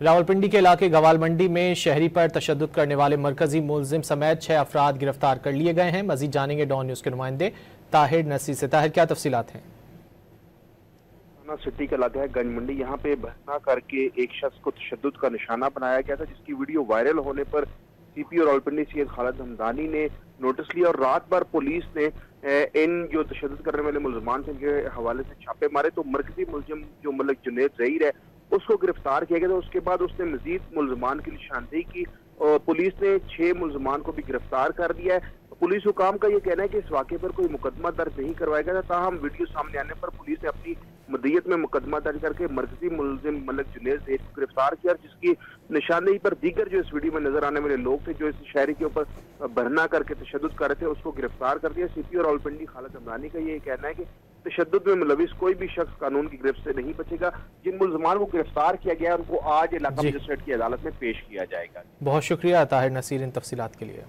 रावलपिंडी के इलाके गवाल मंडी में शहरी पर तशद्दुद करने वाले मरकजी मुलजिम समेत 6 अफराद गिरफ्तार कर लिए गए हैं। मजीद जानेंगे डॉन न्यूज के नुमाइंदे ताहिर नसीर से। ताहिर, क्या तफसीलात हैं? सिटी का इलाका है गंज मंडी। यहाँ पे बहना करके एक शख्स को तशद्दुद का निशाना बनाया गया था, जिसकी वीडियो वायरल होने पर सीपी और रावलपिंडी सैयद खालिद हमदानी ने नोटिस लिया और रात भर पुलिस ने इन जो तशद्दुद करने वाले मुलजमान थे के हवाले से छापे मारे। तो मरकजी मुलजिम जो मलिक जुनैद ज़हीर है उसको गिरफ्तार किया गया था। उसके बाद उसने मजीद मुलजमान की निशानदेही की और पुलिस ने 6 मुलजमान को भी गिरफ्तार कर दिया है। पुलिस हुकाम का ये कहना है कि इस वाक़े पर कोई मुकदमा दर्ज नहीं करवाया गया था, ताहम वीडियो सामने आने पर पुलिस ने अपनी मदीयत में मुकदमा दर्ज करके मरकजी मुलजिम मलिक जुनैद ज़हीर को गिरफ्तार किया, जिसकी निशानदेही पर दीगर जो इस वीडियो में नजर आने वाले लोग थे जो इस शहरी के ऊपर भरना करके तशद्दुद कर रहे थे उसको गिरफ्तार कर दिया। सीपी और रावलपिंडी खालिद हमदानी का ये कहना है कि तशद्दुद में मुलविस कोई भी शख्स कानून की गिरफ्त से नहीं बचेगा। जिन मुलजमान को गिरफ्तार किया गया उनको आज इलाका मजिस्ट्रेट की अदालत में पेश किया जाएगा। बहुत शुक्रिया ताहिर नसीर इन तफसीलात के लिए।